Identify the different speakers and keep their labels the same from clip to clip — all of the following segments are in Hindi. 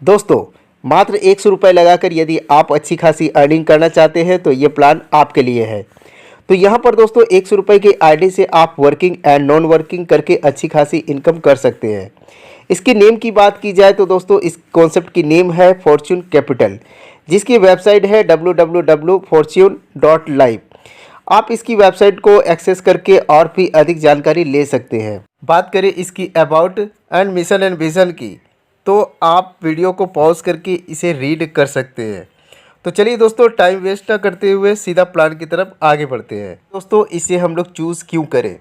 Speaker 1: दोस्तों मात्र 100 रुपये लगाकर यदि आप अच्छी खासी अर्निंग करना चाहते हैं तो ये प्लान आपके लिए है। तो यहाँ पर दोस्तों 100 रुपये की आईडी से आप वर्किंग एंड नॉन वर्किंग करके अच्छी खासी इनकम कर सकते हैं। इसकी नेम की बात की जाए तो दोस्तों इस कॉन्सेप्ट की नेम है फॉर्च्यून कैपिटल, जिसकी वेबसाइट है www.fortune.live। आप इसकी वेबसाइट को एक्सेस करके और भी अधिक जानकारी ले सकते हैं। बात करें इसकी about and mission and vision की, तो आप वीडियो को पॉज करके इसे रीड कर सकते हैं। तो चलिए दोस्तों, टाइम वेस्ट ना करते हुए सीधा प्लान की तरफ आगे बढ़ते हैं। दोस्तों इसे हम लोग चूज़ क्यों करें,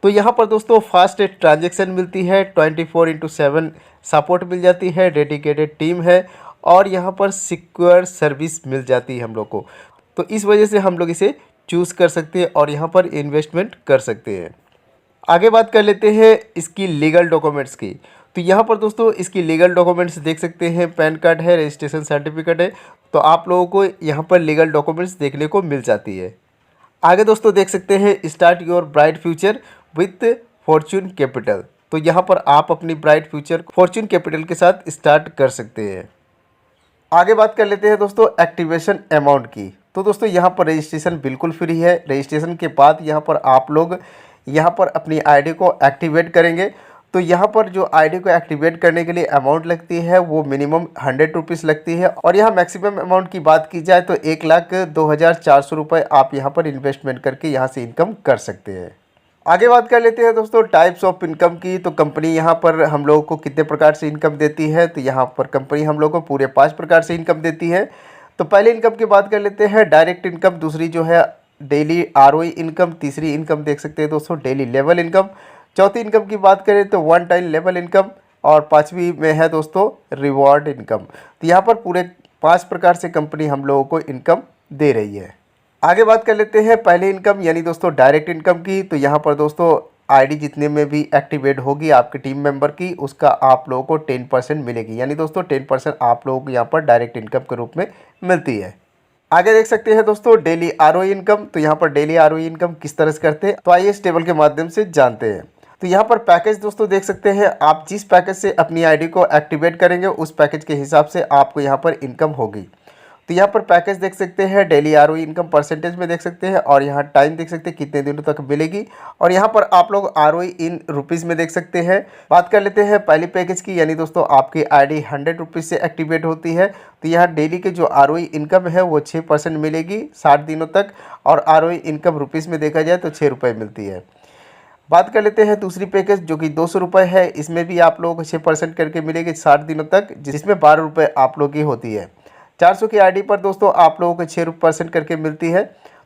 Speaker 1: तो यहाँ पर दोस्तों फास्ट ट्रांजैक्शन मिलती है, 24/7 सपोर्ट मिल जाती है, डेडिकेटेड टीम है और यहाँ पर सिक्योर सर्विस मिल जाती है हम लोग को। तो इस वजह से हम लोग इसे चूज़ कर सकते हैं और यहाँ पर इन्वेस्टमेंट कर सकते हैं। आगे बात कर लेते हैं इसकी लीगल डॉक्यूमेंट्स की। तो यहाँ पर दोस्तों इसकी लीगल डॉक्यूमेंट्स देख सकते हैं, पैन कार्ड है, रजिस्ट्रेशन सर्टिफिकेट है। तो आप लोगों को यहाँ पर लीगल डॉक्यूमेंट्स देखने को मिल जाती है। आगे दोस्तों देख सकते हैं start your bright future with Fortune capital. तो यहाँ पर आप अपनी ब्राइट फ्यूचर फॉर्च्यून कैपिटल के साथ स्टार्ट कर सकते हैं। आगे बात कर लेते हैं दोस्तों एक्टिवेशन अमाउंट की। तो दोस्तों यहाँ पर रजिस्ट्रेशन बिल्कुल फ्री है। रजिस्ट्रेशन के बाद यहाँ पर आप लोग यहाँ पर अपनी आईडी को एक्टिवेट करेंगे। तो यहाँ पर जो आईडी को एक्टिवेट करने के लिए अमाउंट लगती है वो मिनिमम 100 रुपीज़ लगती है और यहाँ मैक्सिमम अमाउंट की बात की जाए तो 1,02,400 रुपये आप यहाँ पर इन्वेस्टमेंट करके यहाँ से इनकम कर सकते हैं। आगे बात कर लेते हैं दोस्तों टाइप्स ऑफ इनकम की। तो कंपनी यहाँ पर हम लोगों को कितने प्रकार से इनकम देती है, तो यहाँ पर कंपनी हम लोगों को पूरे 5 प्रकार से इनकम देती है। तो पहले इनकम की बात कर लेते हैं डायरेक्ट इनकम, दूसरी जो है डेली आरओई इनकम, तीसरी इनकम देख सकते हैं दोस्तों डेली लेवल इनकम, चौथी इनकम की बात करें तो वन टाइम लेवल इनकम और पांचवी में है दोस्तों रिवॉर्ड इनकम। तो यहाँ पर पूरे 5 प्रकार से कंपनी हम लोगों को इनकम दे रही है। आगे बात कर लेते हैं पहले इनकम यानी दोस्तों डायरेक्ट इनकम की। तो यहाँ पर दोस्तों आईडी जितने में भी एक्टिवेट होगी आपके टीम मेंबर की, उसका आप लोगों को 10% मिलेगी, यानी दोस्तों 10% आप लोगों को यहाँ पर डायरेक्ट इनकम के रूप में मिलती है। आगे देख सकते हैं दोस्तों डेली आरओई इनकम। तो यहाँ पर डेली आरओई इनकम किस तरह से करते हैं, तो आइए इस टेबल के माध्यम से जानते हैं। तो यहाँ पर पैकेज दोस्तों देख सकते हैं, आप जिस पैकेज से अपनी आईडी को एक्टिवेट करेंगे उस पैकेज के हिसाब से आपको यहाँ पर इनकम होगी। तो यहाँ पर पैकेज देख सकते हैं डेली आरओई इनकम परसेंटेज में देख सकते हैं और यहाँ टाइम देख सकते हैं कितने दिनों तक मिलेगी और यहाँ पर आप लोग आरओई इन रुपीज़ में देख सकते हैं। बात कर लेते हैं पहली पैकेज की, यानी दोस्तों आपकी आईडी 100 रुपीज़ से एक्टिवेट होती है। तो यहाँ डेली के जो आरओई इनकम है वो 6% मिलेगी 60 दिनों तक और आरओई इनकम रुपीज़ में देखा जाए तो 6 रुपये मिलती है। बात कर लेते हैं दूसरी पैकेज जो कि 200 रुपये है। इसमें भी आप लोगों को 6% करके मिलेगी 60 दिनों तक, जिसमें 12 रुपये आप लोगों की होती है। 400 की आईडी पर दोस्तों आप लोगों को 6% करके मिलती है।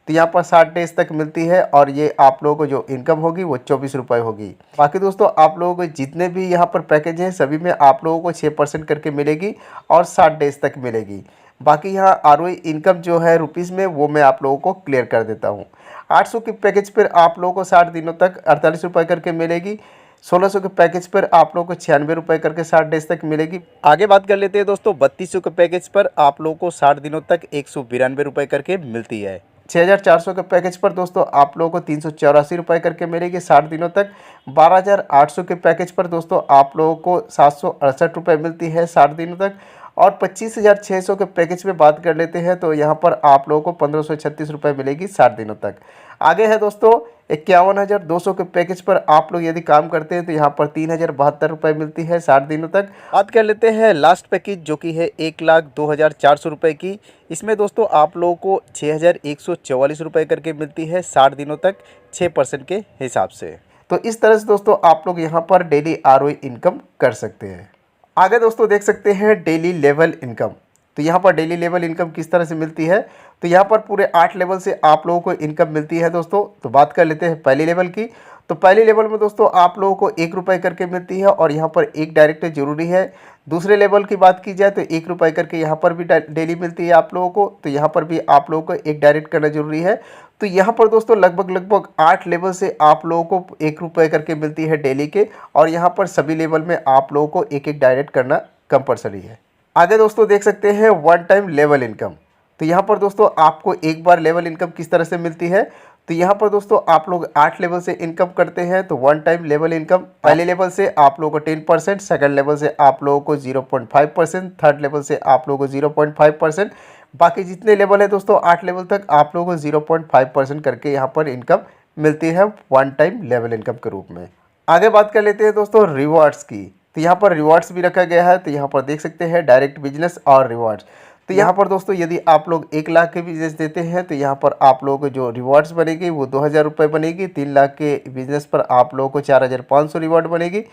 Speaker 1: तो यहाँ पर 60 डेज तक मिलती है और ये आप लोगों को जो इनकम होगी वो 24 रुपये होगी। बाकी दोस्तों आप लोगों को जितने भी यहाँ पर पैकेज हैं सभी में आप लोगों को 6% करके मिलेगी और 60 डेज तक मिलेगी। बाकी यहाँ आरओई इनकम जो है रुपीज़ में वो मैं आप लोगों को क्लियर कर देता हूँ। 800 के पैकेज पर आप लोगों को 60 दिनों तक 48 रुपये करके मिलेगी। 1600 के पैकेज पर आप लोगों को 96 रुपये करके 60 डेज तक मिलेगी। आगे बात कर लेते हैं दोस्तों 3200 के पैकेज पर आप लोगों को 60 दिनों तक 192 रुपये करके मिलती है। 6400 के पैकेज पर दोस्तों आप लोगों को 384 रुपये करके मिलेगी 60 दिनों तक। 12800 के पैकेज पर दोस्तों आप लोगों को 768 रुपये मिलती है 60 दिनों तक। और 25,600 के पैकेज में बात कर लेते हैं तो यहाँ पर आप लोगों को 1536 रुपये मिलेगी 60 दिनों तक। आगे है दोस्तों 51,200 के पैकेज पर आप लोग यदि काम करते हैं तो यहाँ पर 3,072 रुपये मिलती है 60 दिनों तक। बात कर लेते हैं लास्ट पैकेज जो कि है 1,02,400 रुपये की। इसमें दोस्तों आप लोगों को 6,144 रुपये करके मिलती है 60 दिनों तक 6% के हिसाब से। तो इस तरह से दोस्तों आप लोग यहाँ पर डेली आरओई इनकम कर सकते हैं। आगे दोस्तों देख सकते हैं डेली लेवल इनकम। तो यहाँ पर डेली लेवल इनकम किस तरह से मिलती है, तो यहाँ पर पूरे 8 लेवल से आप लोगों को इनकम मिलती है दोस्तों। तो बात कर लेते हैं पहली लेवल की। तो पहले लेवल में दोस्तों आप लोगों को 1 रुपये करके मिलती है और यहाँ पर एक डायरेक्ट जरूरी है। दूसरे लेवल की बात की जाए तो 1 रुपये करके यहाँ पर भी डेली मिलती है आप लोगों को। तो यहाँ पर भी आप लोगों को एक डायरेक्ट करना जरूरी है। तो यहाँ पर दोस्तों लगभग 8 लेवल से आप लोगों को 1 रुपये करके मिलती है डेली के और यहाँ पर सभी लेवल में आप लोगों को एक डायरेक्ट करना कंपलसरी है। आगे दोस्तों देख सकते हैं वन टाइम लेवल इनकम। तो यहाँ पर दोस्तों आपको एक बार लेवल इनकम किस तरह से मिलती है, तो तो यहाँ पर दोस्तों आप लोग 8 लेवल से इनकम करते हैं तो वन टाइम लेवल इनकम पहले लेवल से आप लोगों को 10%, सेकंड लेवल से आप लोगों को 0.5%, थर्ड लेवल से आप लोगों को 0.5%, बाकी जितने लेवल है दोस्तों 8 लेवल तक आप लोगों को 0.5% करके यहाँ पर इनकम मिलती है वन टाइम लेवल इनकम के रूप में। आगे बात कर लेते हैं दोस्तों रिवॉर्ड्स की। तो यहाँ पर रिवॉर्ड्स भी रखा गया है। तो यहाँ पर देख सकते हैं डायरेक्ट बिजनेस और रिवॉर्ड्स। तो यहाँ पर दोस्तों यदि आप लोग 1 लाख के बिजनेस देते हैं तो यहाँ पर आप लोगों को जो रिवॉर्ड्स बनेगी वो 2000 रुपये बनेगी। 3 लाख के बिजनेस पर आप लोगों को 4500 रिवॉर्ड बनेगी।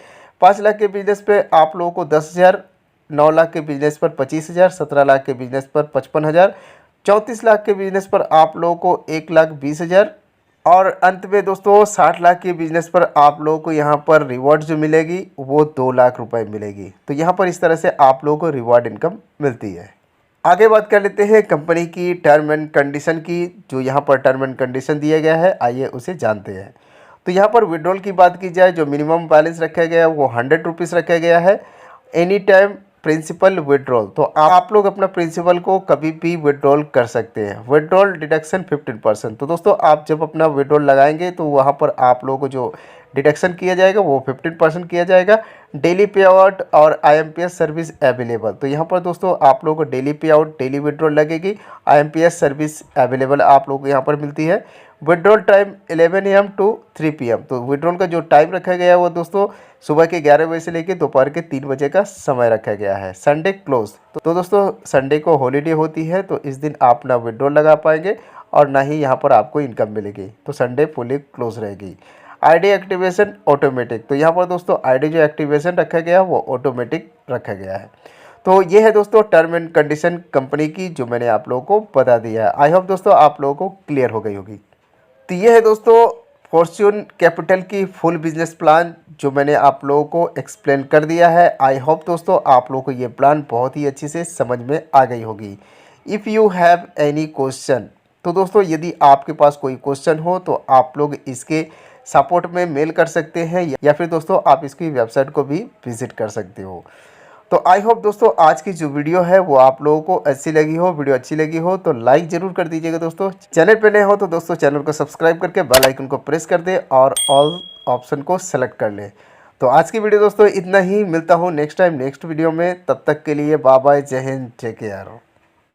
Speaker 1: 5 लाख के बिजनेस पे आप लोगों को 10,000, 9 लाख के बिजनेस पर 25,000, 17 लाख के बिजनेस पर 55,000, 34 लाख के बिजनेस पर आप लोगों को 1,20,000 और अंत में दोस्तों 60 लाख के बिजनेस पर आप लोगों को यहाँ पर रिवॉर्ड जो मिलेगी वो 2 लाख रुपए मिलेगी। तो यहाँ पर इस तरह से आप लोगों को रिवॉर्ड इनकम मिलती है। आगे बात कर लेते हैं कंपनी की टर्म एंड कंडीशन की। जो यहाँ पर टर्म एंड कंडीशन दिया गया है आइए उसे जानते हैं। तो यहाँ पर विड्रॉल की बात की जाए, जो मिनिमम बैलेंस रखा गया है वो 100 रुपीज़ रखा गया है। एनी टाइम प्रिंसिपल विड्रॉल, तो आप लोग अपना प्रिंसिपल को कभी भी विड्रॉल कर सकते हैं। Withdrawal deduction 15%। तो दोस्तों आप जब अपना विड्रॉल लगाएंगे तो वहाँ पर आप लोगों को जो डिडक्शन किया जाएगा वो 15% किया जाएगा। डेली पे आउट और IMPS सर्विस अवेलेबल। तो यहाँ पर दोस्तों आप लोगों को डेली पे आउट, डेली विड्रॉल लगेगी। IMPS सर्विस अवेलेबल आप लोगों को यहाँ पर मिलती है। Withdrawal time 11 AM to 3 PM। तो विड्रॉल का जो टाइम रखा गया है वो दोस्तों सुबह के 11 बजे से लेकर दोपहर के 3 बजे का समय रखा गया है। Sunday close. तो दोस्तों संडे को हॉलीडे होती है तो इस दिन आप ना विड्रॉल लगा पाएंगे और ना ही यहाँ पर आपको इनकम मिलेगी। तो संडे फुली क्लोज रहेगी। ID activation automatic. तो यहाँ पर दोस्तों ID जो एक्टिवेशन रखा गया है वो ऑटोमेटिक रखा गया है। तो ये है दोस्तों टर्म एंड कंडीशन कंपनी की जो मैंने आप लोगों को बता दिया है। आई होप दोस्तों आप लोगों को क्लियर हो गई होगी। तो ये है दोस्तों फॉर्च्यून कैपिटल की फुल बिजनेस प्लान जो मैंने आप लोगों को एक्सप्लेन कर दिया है। आई होप दोस्तों आप लोगों को ये प्लान बहुत ही अच्छी से समझ में आ गई होगी। If you have any question, तो दोस्तों यदि आपके पास कोई क्वेश्चन हो तो आप लोग इसके सपोर्ट में मेल कर सकते हैं या फिर दोस्तों आप इसकी वेबसाइट को भी विजिट कर सकते हो। तो आई होप दोस्तों आज की जो वीडियो है वो आप लोगों को अच्छी लगी हो। वीडियो अच्छी लगी हो तो लाइक ज़रूर कर दीजिएगा दोस्तों। चैनल पे नए हो तो दोस्तों चैनल को सब्सक्राइब करके बेल आइकन को प्रेस कर दे और ऑल ऑप्शन को सेलेक्ट कर ले। तो आज की वीडियो दोस्तों इतना ही। मिलता हूँ नेक्स्ट टाइम नेक्स्ट वीडियो में। तब तक के लिए बाय बाय, जय हिंद, टेक केयर।